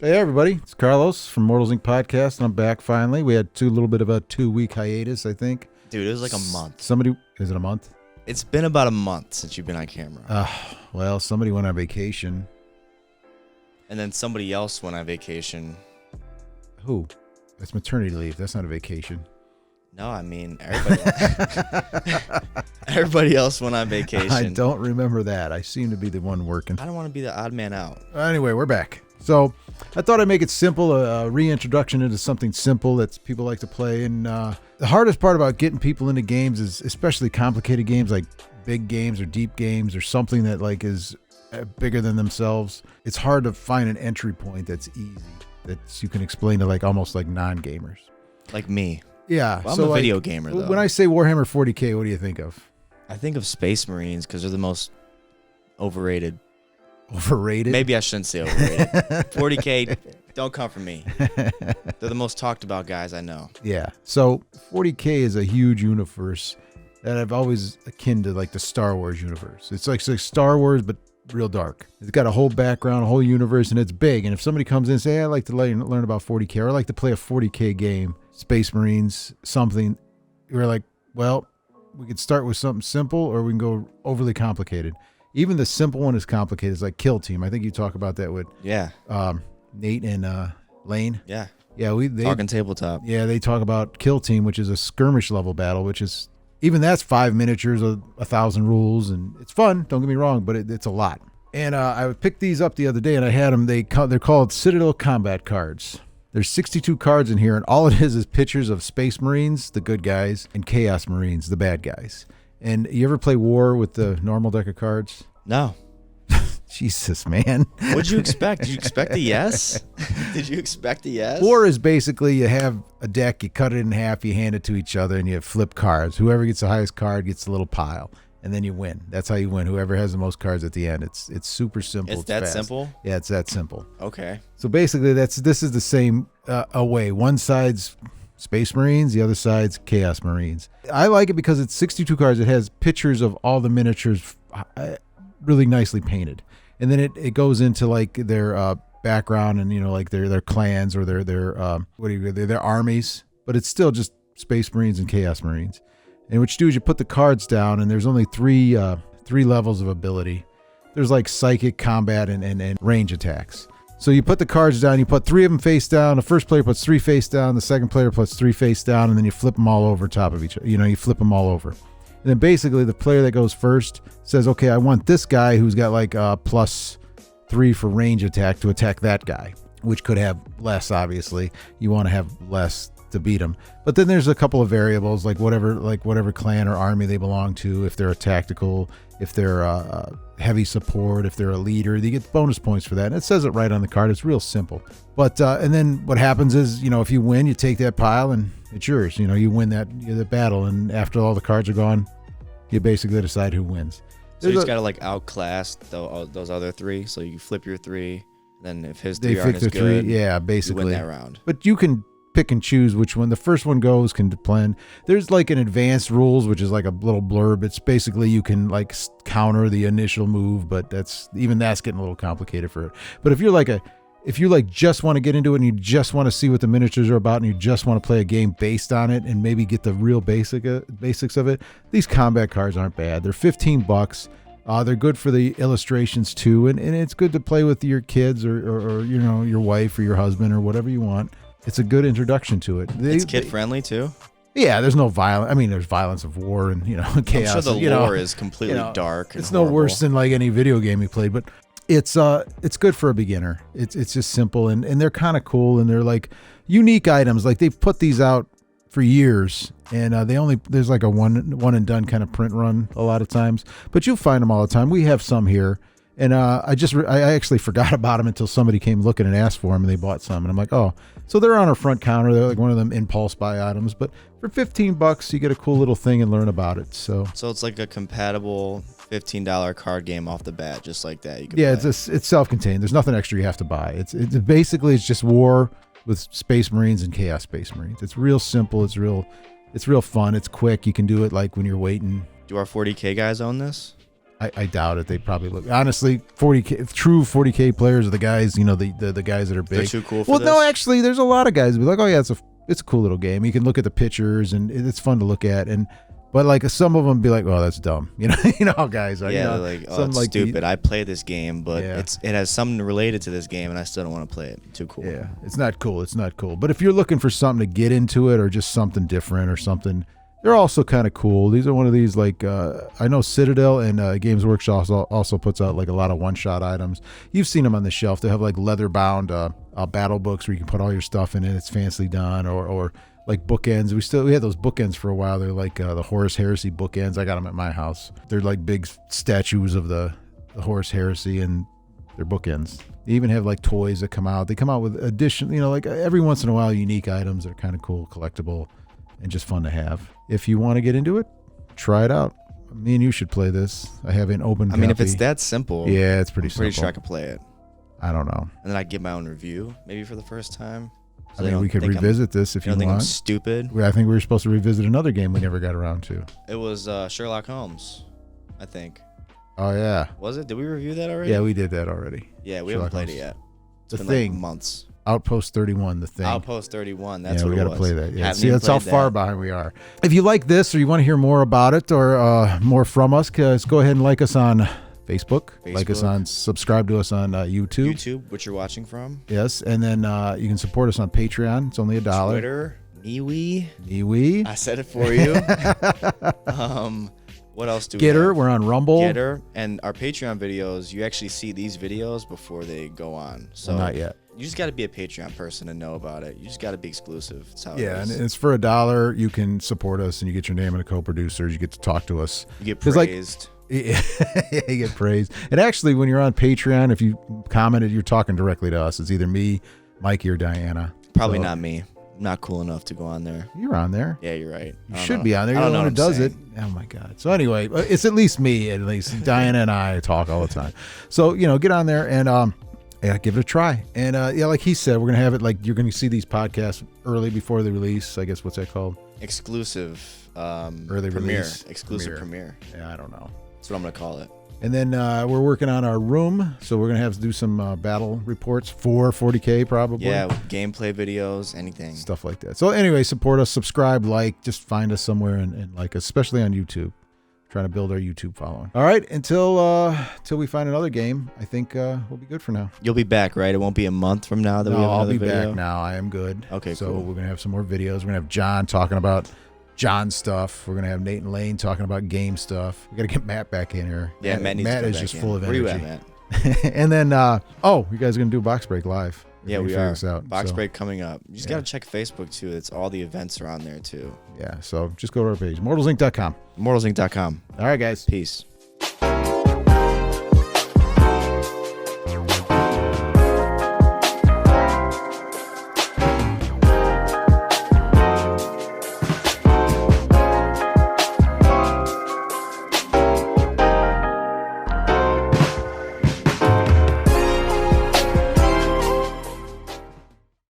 Hey everybody, it's Carlos from Mortals Inc. podcast, and I'm back finally. We had a little bit of a 2-week hiatus, I think. Dude, it was like a month. Is it a month? It's been about a month since you've been on camera. Well, somebody went on vacation. And then somebody else went on vacation. Who? That's maternity leave. That's not a vacation. No, I mean, everybody else went on vacation. I don't remember that. I seem to be the one working. I don't want to be the odd man out. Anyway, we're back. So I thought I'd make it simple, a reintroduction into something simple that people like to play. And the hardest part about getting people into games is especially complicated games like big games or deep games or something that like is bigger than themselves. It's hard to find an entry point that's easy, that you can explain to like almost like non-gamers. Like me. Yeah. Well, I'm a video gamer, though. When I say Warhammer 40K, what do you think of? I think of Space Marines because they're the most overrated. Overrated? Maybe I shouldn't say overrated. 40K, don't come for me. They're the most talked about guys I know. Yeah. So 40K is a huge universe that I've always akin to like the Star Wars universe. It's like Star Wars, but real dark. It's got a whole background, a whole universe, and it's big. And if somebody comes in and say, hey, I'd like to learn about 40K, or I'd like to play a 40K game, Space Marines, something, you're like, well, we could start with something simple or we can go overly complicated. Even the simple one is complicated. It's like Kill Team. I think you talk about that with Nate and Lane. Yeah. Yeah, they talking tabletop. Yeah, they talk about Kill Team, which is a skirmish level battle, which is even that's 5 miniatures, 1,000 rules, and it's fun. Don't get me wrong, but it's a lot. And I picked these up the other day, and I had them. They're called Citadel Combat Cards. There's 62 cards in here, and all it is pictures of Space Marines, the good guys, and Chaos Marines, the bad guys. And you ever play War with the normal deck of cards? No. Jesus, man. What'd you expect? Did you expect a yes? Did you expect a yes? War is basically you have a deck, you cut it in half, you hand it to each other, and you flip cards. Whoever gets the highest card gets a little pile, and then you win. That's how you win. Whoever has the most cards at the end. It's super simple. It's that fast. Simple? Yeah, it's that simple. Okay. So basically, this is the same way. One side's Space Marines, the other side's Chaos Marines. I like it because it's 62 cards. It has pictures of all the miniatures really nicely painted. And then it goes into like their background and, you know, like their clans or their armies. But it's still just Space Marines and Chaos Marines. And what you do is you put the cards down, and there's only three levels of ability. There's like psychic, combat, and range attacks. So you put the cards down, you put 3 of them face down. The first player puts 3 face down. The second player puts 3 face down, and then you flip them all over top of each other. You know, you flip them all over. And then basically the player that goes first says, okay, I want this guy who's got like +3 for range attack to attack that guy, which could have less, obviously. You want to have less to beat him. But then there's a couple of variables, like whatever clan or army they belong to, if they're a tactical, if they're heavy support, if they're a leader, they get bonus points for that. And it says it right on the card. It's real simple. But and then what happens is, you know, if you win, you take that pile and it's yours. You know, you win the battle, and after all the cards are gone, you basically decide who wins. So you just got to like outclass those other 3. So you flip your 3. Then if his 3 aren't as good, yeah, basically you win that round. But you can pick and choose which one. The first one goes can plan. There's like an advanced rules, which is like a little blurb. It's basically you can like counter the initial move, but that's getting a little complicated for it. But if you just want to get into it and you just want to see what the miniatures are about and you just want to play a game based on it and maybe get the real basics of it, these combat cards aren't bad. They're $15. They're good for the illustrations too, and it's good to play with your kids or you know, your wife or your husband or whatever you want. It's a good introduction to it. It's kid friendly too. Yeah, there's no violence. I mean, there's violence of war and, you know, chaos. I'm sure the lore is completely dark. And it's horrible. No worse than like any video game you played, but it's good for a beginner. It's just simple and they're kind of cool, and they're like unique items. Like they've put these out for years, and there's like a one and done kind of print run a lot of times, but you'll find them all the time. We have some here. And I actually forgot about them until somebody came looking and asked for them, and they bought some. And I'm like, oh, so they're on our front counter. They're like one of them impulse buy items. But for $15, you get a cool little thing and learn about it. So it's like a compatible $15 card game off the bat, just like that. You can play. It's self-contained. There's nothing extra you have to buy. It's basically just War with Space Marines and Chaos Space Marines. It's real simple. It's real fun. It's quick. You can do it like when you're waiting. Do our 40K guys own this? I doubt it. They probably look, honestly, 40K true 40K players are the guys, you know, the guys that are big. They're too cool for well, this? no, actually, there's a lot of guys who be like, oh yeah, it's a cool little game. You can look at the pictures and it's fun to look at, but like some of them be like, oh, that's dumb. You know how guys are. Yeah, you know, like, oh, it's stupid. I play this game, but Yeah. it has something related to this game, and I still don't want to play it. Too cool. Yeah, it's not cool. It's not cool. But if you're looking for something to get into it or just something different or something, they're also kind of cool. These are one of these, like, I know Citadel and Games Workshop also puts out like a lot of one-shot items. You've seen them on the shelf. They have like leather-bound battle books where you can put all your stuff in it. It's fancy done, or like bookends. We had those bookends for a while. They're like the Horus Heresy bookends. I got them at my house. They're like big statues of the Horus Heresy, and they're bookends. They even have like toys that come out. They come out with addition, you know, like every once in a while, unique items that are kind of cool, collectible, and just fun to have. If you want to get into it, try it out. Me and you should play this. I have an open copy. I mean, if it's that simple, yeah, it's pretty I'm simple. pretty sure I could play it. I don't know. And then I give my own review, maybe for the first time. So I mean, we could revisit this if you don't think I'm want. stupid? I think we were supposed to revisit another game we never got around to. It was Sherlock Holmes, I think. Oh, yeah. Was it? Did we review that already? Yeah, we did that already. Yeah, we Sherlock haven't played Holmes. it yet. It's The been Thing. like months. Outpost 31, The Thing. Outpost 31. That's yeah, what we it got was. to play that. Yeah. Haven't See, even that's how played far that. behind we are. If you like this or you want to hear more about it or more from us, just go ahead and like us on Facebook. Like us on, subscribe to us on YouTube. YouTube, which you're watching from. Yes, and then you can support us on Patreon. It's only $1. Twitter, MeWe. MeWe. I said it for you. What else do we Getter. have? We're on Rumble. Getter, and our Patreon videos. You actually see these videos before they go on. So Well, not yet. You just got to be a Patreon person and know about it. You just got to be exclusive. That's how Yeah, it and is. it's for $1. You can support us, and you get your name and the co-producers. You get to talk to us. You get 'Cause, like, praised. Yeah, you get praised. And actually, when you're on Patreon, if you commented, you're talking directly to us. It's either me, Mikey, or Diana. Probably So, not me. I'm not cool enough to go on there. You're on there. Yeah, you're right. You should be on there. You're the one who does it. Oh my God. So anyway, it's at least me. At least Diana and I talk all the time. So get on there and yeah, give it a try. And yeah, like he said, we're gonna have it like you're gonna see these podcasts early before the release. I guess what's that called? Exclusive. Early premiere. release. Exclusive premiere. Yeah, I don't know. That's what I'm gonna call it. And then we're working on our room, so we're gonna have to do some battle reports for 40K probably. Yeah, gameplay videos, anything. Stuff like that. So anyway, support us, subscribe, like, just find us somewhere and like us, especially on YouTube. Trying to build our YouTube following. All right, until we find another game, I think we'll be good for now. You'll be back, right? It won't be a month from now that we have I'll another be video? back now. I am good. Okay, so cool. we're gonna have some more videos. We're gonna have John talking about John stuff. We're gonna have Nate and Lane talking about game stuff. We gotta get Matt back in here. Yeah, Matt needs to come is back just in. full of Where energy. you at, Matt? And then you guys are gonna do Box Break live. Yeah, we figure are. this out. Box So, Break coming up. You just yeah. gotta check Facebook too. It's all the events are on there too. Yeah, so just go to our page, mortalsinc.com. Immortalsinc.com. All right, guys. Peace.